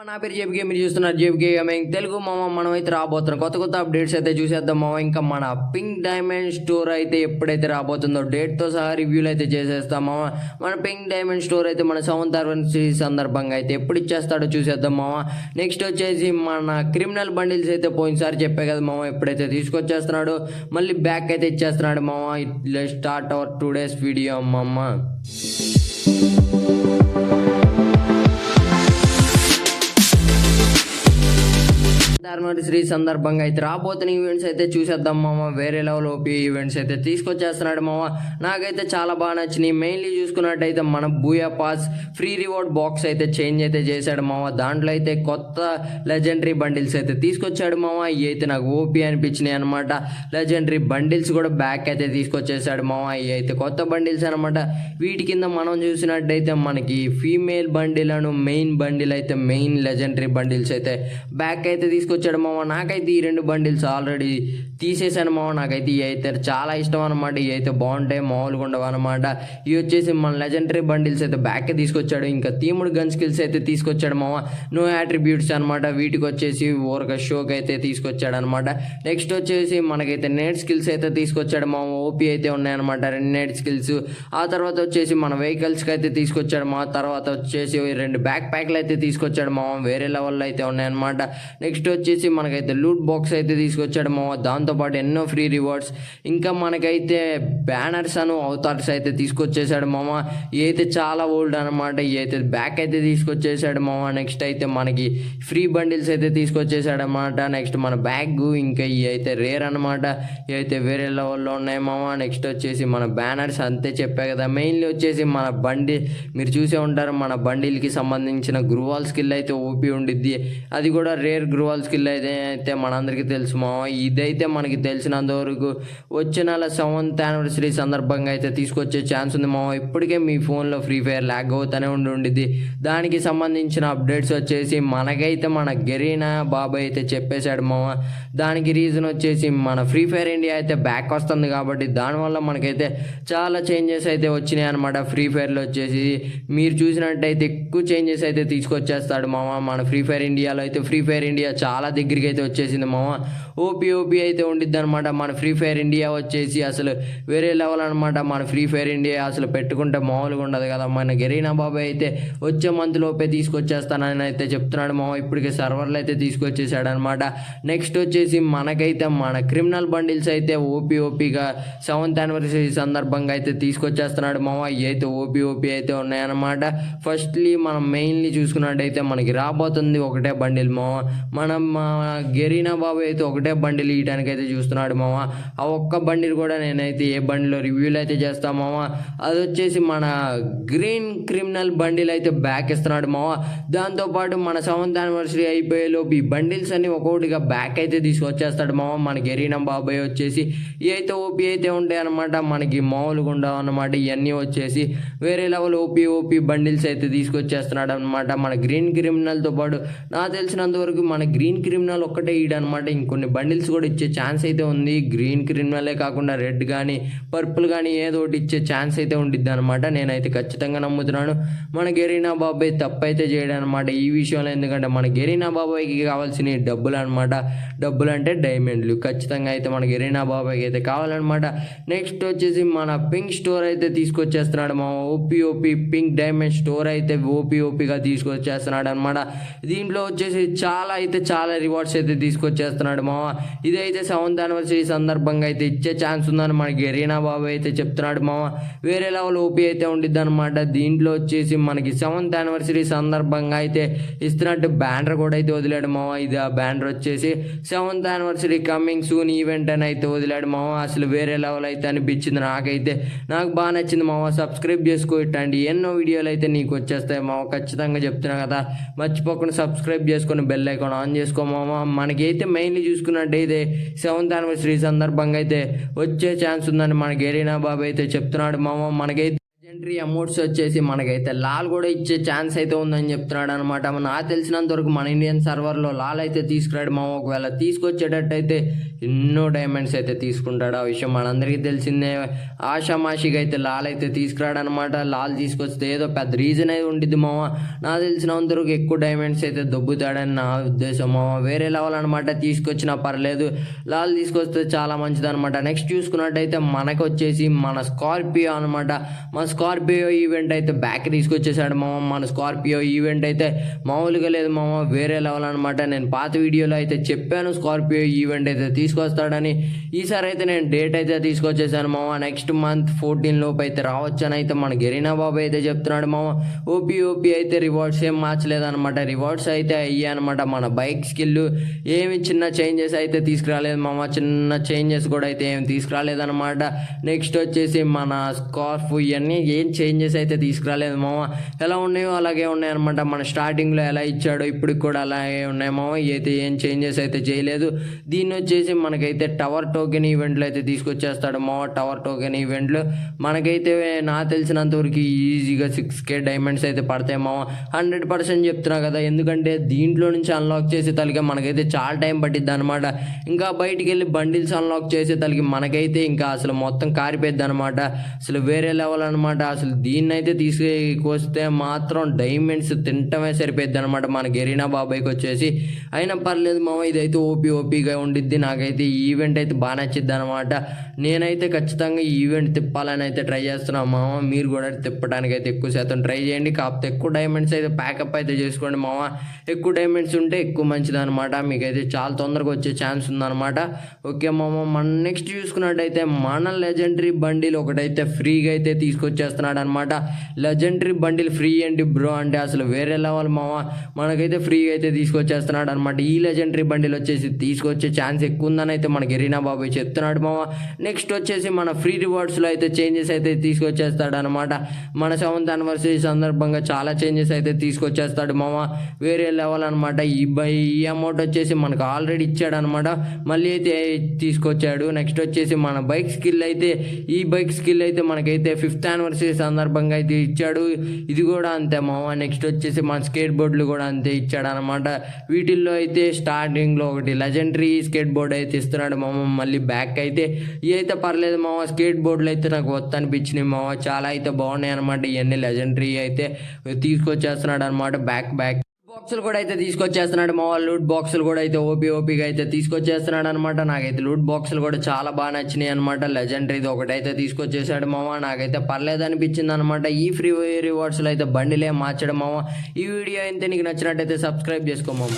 నా పేరు జేబీకే, మీరు చూస్తున్నారు జేబీకే గేమింగ్ తెలుగు. మనం అయితే రాబోతున్నాం కొత్త అప్డేట్స్ అయితే చూసేద్దాం ఇంకా మన పింక్ డైమండ్ స్టోర్ అయితే ఎప్పుడైతే రాబోతుందో డేట్తో సహా రివ్యూలు అయితే చేసేస్తాం మన పింక్ డైమండ్ స్టోర్ అయితే మన 7th anniversary సందర్భంగా అయితే ఎప్పుడు ఇచ్చేస్తాడో చూసేద్దాం నెక్స్ట్ వచ్చేసి మన క్రిమినల్ బండిల్స్ అయితే పోయినసారి చెప్పే కదా ఎప్పుడైతే తీసుకొచ్చేస్తున్నాడో మళ్ళీ బ్యాక్ అయితే ఇచ్చేస్తున్నాడు ఇట్లా start our today's video Shri సందర్భంగా అయితే రాబోతున్న ఈవెంట్స్ అయితే చూసేద్దాం వేరే లెవెల్ ఓపీ ఈవెంట్స్ అయితే తీసుకొచ్చేస్తున్నాడు నాకైతే చాలా బాగా నచ్చినాయి. మెయిన్లీ చూసుకున్నట్టయితే మన Booyah pass free reward box అయితే చేంజ్ అయితే చేశాడు దాంట్లో అయితే కొత్త లెజెండరీ బండిల్స్ అయితే తీసుకొచ్చాడు ఇవి అయితే నాకు ఓపీ అనిపించినాయి అనమాట. లెజెండరీ బండిల్స్ కూడా బ్యాక్ అయితే తీసుకొచ్చేసాడు ఇవి అయితే కొత్త బండిల్స్ అనమాట. వీటి కింద మనం చూసినట్టయితే మనకి ఫీమేల్ బండిల్ అను మెయిన్ బండిల్ అయితే మెయిన్ లెజెండరీ బండిల్స్ అయితే బ్యాక్ అయితే తీసుకొచ్చాడు నాకైతే ఈ రెండు బండిల్స్ ఆల్రెడీ తీసేసాను నాకైతే ఇవి అయితే చాలా ఇష్టం అనమాట. ఇవి అయితే బాగుంటాయి, మామూలుగా ఉండవు అనమాట. ఇవి వచ్చేసి మన లెజెండరీ బండిల్స్ అయితే బ్యాక్ తీసుకొచ్చాడు. ఇంకా తీముడు గన్ స్కిల్స్ అయితే తీసుకొచ్చాడు నో అట్రిబ్యూట్స్ అనమాట. వీటికి వచ్చేసి ఓరక షోకి అయితే తీసుకొచ్చాడు అనమాట. నెక్స్ట్ వచ్చేసి మనకైతే నేట్ స్కిల్స్ అయితే తీసుకొచ్చాడు ఓపీ అయితే ఉన్నాయన్నమాట, 2 నేట్ స్కిల్స్. ఆ తర్వాత వచ్చేసి మన వెహికల్స్కి అయితే తీసుకొచ్చాడు తర్వాత వచ్చేసి 2 బ్యాక్ ప్యాక్లు అయితే తీసుకొచ్చాడు వేరే లెవెల్లో అయితే ఉన్నాయన్నమాట. నెక్స్ట్ వచ్చేసి మనకైతే లూట్ బాక్స్ అయితే తీసుకొచ్చాడు దాంతోపాటు ఎన్నో ఫ్రీ రివార్డ్స్. ఇంకా మనకైతే బ్యానర్స్ అను అవతార్స్ అయితే తీసుకొచ్చేసాడు ఇవి అయితే చాలా ఓల్డ్ అనమాట. ఇవి అయితే బ్యాక్ అయితే తీసుకొచ్చేసాడు నెక్స్ట్ అయితే మనకి ఫ్రీ బండిల్స్ అయితే తీసుకొచ్చేసాడు అనమాట. నెక్స్ట్ మన బ్యాగ్ ఇంకా ఇవి అయితే రేర్ అనమాట. ఇవి అయితే వేరే లెవెల్లో ఉన్నాయి నెక్స్ట్ వచ్చేసి మన బ్యానర్స్ అంతే చెప్పా కదా. మెయిన్లీ వచ్చేసి మన బండి మీరు చూసే ఉంటారు, మన బండిల్కి సంబంధించిన గ్రూవాల్ స్కిల్ అయితే ఓపీ ఉండిద్ది. అది కూడా రేర్ గ్రూవాల్ స్కిల్ అయితే మనందరికీ తెలుసు ఇదైతే మనకి తెలిసినంత వరకు వచ్చే నెల 7th anniversary సందర్భంగా అయితే తీసుకొచ్చే ఛాన్స్ ఉంది ఇప్పటికే మీ ఫోన్లో ఫ్రీ ఫైర్ ల్యాగ్ అవుతూనే ఉండిద్ది. దానికి సంబంధించిన అప్డేట్స్ వచ్చేసి మనకైతే మన గెరీనా బాబాయ్ అయితే చెప్పేశాడు దానికి రీజన్ వచ్చేసి మన ఫ్రీ ఫైర్ ఇండియా అయితే బ్యాక్ వస్తుంది కాబట్టి దానివల్ల మనకైతే చాలా చేంజెస్ అయితే వచ్చినాయి అనమాట. ఫ్రీ ఫైర్లో వచ్చేసి మీరు చూసినట్టయితే ఎక్కువ చేంజెస్ అయితే తీసుకొచ్చేస్తాడు మన ఫ్రీ ఫైర్ ఇండియాలో అయితే. ఫ్రీ ఫైర్ ఇండియా చాలా దగ్గరికి అయితే వచ్చేసింది ఓపీ అయితే ఉండిద్ది అనమాట. మన ఫ్రీ ఫైర్ ఇండియా వచ్చేసి అసలు వేరే లెవెల్ అనమాట. మన ఫ్రీ ఫైర్ ఇండియా అసలు పెట్టుకుంటే మామూలుగా ఉండదు కదా. మన గెరీనా బాబాయ్ అయితే వచ్చే మంత్ లోపే తీసుకొచ్చేస్తానని అయితే చెప్తున్నాడు ఇప్పటికే సర్వర్లు అయితే తీసుకొచ్చేసాడు అనమాట. నెక్స్ట్ వచ్చేసి మనకైతే మన క్రిమినల్ బండిల్స్ అయితే ఓపీగా 7th anniversary సందర్భంగా అయితే తీసుకొచ్చేస్తున్నాడు ఇవి అయితే ఓపీ అయితే ఉన్నాయన్నమాట. ఫస్ట్లీ మనం మెయిన్లీ చూసుకున్నట్టయితే మనకి రాబోతుంది ఒకటే బండిల్ మనం గెరీనా బాబు అయితే ఒకటే బండిల్ ఇయడానికి అయితే చూస్తున్నాడు ఆ ఒక్క బండిల్ కూడా నేనైతే ఏ బండిలో రివ్యూలు అయితే చేస్తాము అది వచ్చేసి మన గ్రీన్ క్రిమినల్ బండిల్ అయితే బ్యాక్ ఇస్తున్నాడు దాంతోపాటు మన 7th anniversary అయిపోయేలోపు ఈ బండిల్స్ అన్ని ఒక్కొక్కటిగా బ్యాక్ అయితే తీసుకొచ్చేస్తాడు మన గెరీనా బాబాయ్ వచ్చేసి ఇవి అయితే ఓపీ అయితే ఉంటాయి అనమాట. మనకి మామూలుగా ఉండవు అనమాట. ఇవన్నీ వచ్చేసి వేరే లెవెల్ ఓపీ బండిల్స్ అయితే తీసుకొచ్చేస్తున్నాడు అనమాట. మన గ్రీన్ క్రిమినల్తో పాటు నాకు తెలిసినంత వరకు మన గ్రీన్ క్రిమినల్ ఒక్కటే ఇడనమాట. ఇంకొన్ని బండిల్స్ కూడా ఇచ్చే ఛాన్స్ అయితే ఉంది. గ్రీన్ క్రిమినలే కాకుండా రెడ్ కానీ పర్పుల్ కానీ ఏదో ఒకటి ఇచ్చే ఛాన్స్ అయితే ఉండిద్ది అనమాట. నేనైతే ఖచ్చితంగా నమ్ముతున్నాను మన గెరీనా బాబాయ్ తప్పైతే చేయడం అనమాట ఈ విషయంలో. ఎందుకంటే మన గెరీనా బాబాయ్కి కావాల్సిన డబ్బులు అనమాట. డబ్బులు అంటే డైమండ్లు ఖచ్చితంగా అయితే మన గెరీనా బాబాయ్కి అయితే కావాలన్నమాట. నెక్స్ట్ వచ్చేసి మన పింక్ స్టోర్ అయితే తీసుకొచ్చేస్తున్నాడు ఓపీ పింక్ డైమండ్ స్టోర్ అయితే ఓపీగా తీసుకొచ్చేస్తున్నాడు అనమాట. దీంట్లో వచ్చేసి చాలా రివార్డ్స్ అయితే తీసుకొచ్చేస్తున్నాడు ఇదైతే 7th anniversary సందర్భంగా అయితే ఇచ్చే ఛాన్స్ ఉందని మన గెరీనా బాబాయ్ అయితే చెప్తున్నాడు వేరే లెవెల్ ఓపీ అయితే ఉండిద్ది అనమాట. దీంట్లో వచ్చేసి మనకి 7th anniversary సందర్భంగా అయితే ఇస్తున్నట్టు బ్యానర్ కూడా అయితే వదిలాడు ఇది ఆ బ్యానర్ వచ్చేసి 7th anniversary coming soon event అని అయితే వదిలాడు అసలు వేరే లెవెల్ అయితే అనిపించింది. నాకు బాగా నచ్చింది సబ్స్క్రైబ్ చేసుకో ఇట్టండి ఎన్నో వీడియోలు అయితే నీకు వచ్చేస్తాయి ఖచ్చితంగా చెప్తున్నా కదా. మర్చిపోకుండా సబ్స్క్రైబ్ చేసుకొని బెల్ ఐకాన్ ఆన్ చేసుకో మనకైతే మెయిన్లీ చూసుకున్నట్టయితే 7th anniversary సందర్భంగా అయితే వచ్చే ఛాన్స్ ఉందని మన గెరీనా బాబాయ్ అయితే చెప్తున్నాడు మనకైతే ఎంట్రీ అమౌంట్స్ వచ్చేసి మనకైతే లాల్ కూడా ఇచ్చే ఛాన్స్ అయితే ఉందని చెప్తున్నాడు అనమాట. నాకు తెలిసినంత వరకు మన ఇండియన్ సర్వర్లో లాల్ అయితే తీసుకురాడు మా ఒకవేళ తీసుకొచ్చేటట్టయితే ఎన్నో డైమండ్స్ అయితే తీసుకుంటాడు. ఆ విషయం మనందరికీ తెలిసిందే. ఆషామాషిగా అయితే లాల్ అయితే తీసుకురాడు అనమాట. లాల్ తీసుకొస్తే ఏదో పెద్ద రీజన్ అయితే ఉండిద్ది మామ. నాకు తెలిసినంత వరకు ఎక్కువ డైమండ్స్ అయితే దొబ్బుతాడని నా ఉద్దేశం మామ. వేరే లెవెల్ అనమాట, తీసుకొచ్చినా పర్లేదు, లాల్ తీసుకొస్తే చాలా మంచిది అనమాట. నెక్స్ట్ చూసుకున్నట్టయితే మనకు వచ్చేసి మన స్కార్పియో అనమాట. మన స్కార్పియో ఈవెంట్ అయితే బ్యాక్ తీసుకొచ్చేసాడు మామ. మన స్కార్పియో ఈవెంట్ అయితే మామూలుగా లేదు మామ, వేరే లెవెల్ అనమాట. నేను పాత వీడియోలో అయితే చెప్పాను స్కార్పియో ఈవెంట్ అయితే తీసుకొస్తాడని. ఈసారి అయితే నేను డేట్ అయితే తీసుకొచ్చేసాను మామ. నెక్స్ట్ మంత్ 14 లోపు అయితే రావచ్చు అని అయితే మన గెరీనా బాబు అయితే చెప్తున్నాడు మామ. ఓపీ అయితే రివార్డ్స్ ఏం మార్చలేదన్నమాట. రివార్డ్స్ అయితే అయ్యాయి అనమాట. మన బైక్ స్కిల్ ఏమి చిన్న చేంజెస్ అయితే తీసుకురాలేదు మామ. చిన్న చేంజెస్ కూడా అయితే ఏమి తీసుకురాలేదన్నమాట. నెక్స్ట్ వచ్చేసి మన స్కార్ఫ్ ఇవన్నీ ఏం చేంజెస్ అయితే తీసుకురాలేదు మామ. ఎలా ఉన్నాయో అలాగే ఉన్నాయన్నమాట. మన స్టార్టింగ్లో ఎలా ఇచ్చాడో ఇప్పుడు కూడా అలాగే ఉన్నాయి మామ. అయితే ఏం చేంజెస్ అయితే చేయలేదు. దీన్ని వచ్చేసి మనకైతే టవర్ టోకెన్ ఈవెంట్లు అయితే తీసుకొచ్చేస్తాడు మామ. టవర్ టోకెన్ ఈవెంట్లు మనకైతే నాకు తెలిసినంతవరకు ఈజీగా 6K డైమండ్స్ అయితే పడతాయి మామ. 100% చెప్తున్నా కదా, ఎందుకంటే దీంట్లో నుంచి అన్లాక్ చేసే తలకి మనకైతే చాలా టైం పట్టిద్ది అనమాట. ఇంకా బయటికి వెళ్ళి బండిల్స్ అన్లాక్ చేసే తలకి మనకైతే ఇంకా అసలు మొత్తం కారిపోద్ది అనమాట. అసలు వేరే లెవెల్ అనమాట. అసలు దీన్ని అయితే తీసుకొస్తే మాత్రం డైమండ్స్ తింటమే సరిపోద్ది అనమాట మన గెరీనా బాబాయ్కి వచ్చేసి. అయినా పర్లేదు మామ, ఇదైతే ఓపీగా ఉండిద్ది. నాకైతే ఈ ఈవెంట్ అయితే బాగా నచ్చిద్ది అనమాట. నేనైతే ఖచ్చితంగా ఈ ఈవెంట్ తిప్పాలని అయితే ట్రై చేస్తున్నాను మామ. మీరు కూడా తిప్పడానికి అయితే ఎక్కువ శాతం ట్రై చేయండి. కాకపోతే ఎక్కువ డైమండ్స్ అయితే ప్యాకప్ అయితే చేసుకోండి మామ. ఎక్కువ డైమండ్స్ ఉంటే ఎక్కువ మంచిది అనమాట. మీకైతే చాలా తొందరగా వచ్చే ఛాన్స్ ఉందన్నమాట. ఓకే మామ, మన నెక్స్ట్ చూసుకున్నట్టయితే మన లెజెండరీ బండిల్ ఒకటైతే ఫ్రీగా అయితే తీసుకొచ్చేస్తున్నాడు అనమాట. లెజెండరీ బండిల్ ఫ్రీ ఏంటి బ్రో అంటే అసలు వేరే లెవెల్ మామ. మనకైతే ఫ్రీగా అయితే తీసుకొచ్చేస్తున్నాడు అనమాట. ఈ లెజెండరీ బండిల్ వచ్చేసి తీసుకొచ్చే ఛాన్స్ ఎక్కువ ఉందని అయితే మన గెరీనా బాబాయ్ చెప్తున్నాడు మామ. నెక్స్ట్ వచ్చేసి మన ఫ్రీ రివార్డ్స్లో అయితే చేంజెస్ అయితే తీసుకొచ్చేస్తాడు అనమాట. మన 7th anniversary సందర్భంగా చాలా చేంజెస్ అయితే తీసుకొచ్చేస్తాడు మామ. వేరే లెవెల్ అనమాట. ఈ అమౌంట్ వచ్చేసి మనకు ఆల్రెడీ ఇచ్చాడు అనమాట, మళ్ళీ అయితే తీసుకొచ్చాడు. నెక్స్ట్ వచ్చేసి మన బైక్ స్కిల్ అయితే మనకైతే 5th anniversary సందర్భంగా అయితే ఇచ్చాడు. ఇది కూడా అంతే మామ. నెక్స్ట్ వచ్చేసి మన స్కేట్ బోర్డులు కూడా అంతే ఇచ్చాడు అనమాట. వీటిల్లో అయితే స్టార్టింగ్లో ఒకటి లెజెండరీ స్కేట్ బోర్డ్ అయితే ఇస్తున్నాడు మామ. మళ్ళీ బ్యాక్ అయితే ఇవి అయితే పర్లేదు మామ. స్కేట్ బోర్డులు అయితే నాకు వద్దు అనిపించినాయి మామ. చాలా అయితే బాగున్నాయి అనమాట. ఇవన్నీ లెజెండరీ అయితే తీసుకొచ్చేస్తున్నాడు అనమాట. బ్యాక్ బాక్సులు కూడా అయితే తీసుకొచ్చేస్తున్నాడు మా వాళ్ళు. లూట్ బాక్సులు కూడా అయితే ఓపీగా అయితే తీసుకొచ్చేస్తున్నాడు అనమాట. నాకైతే లూట్ బాక్సులు కూడా చాలా బాగా నచ్చినాయి అనమాట. లెజెండరీది ఒకటైతే తీసుకొచ్చేసాడు మామ. నాకైతే పర్లేదు అనిపించింది అనమాట. ఈ ఫ్రీ రివార్డ్స్లో అయితే బండిలే మార్చడం మామ. ఈ వీడియో అయితే నీకు నచ్చినట్టయితే సబ్స్క్రైబ్ చేసుకో మామ.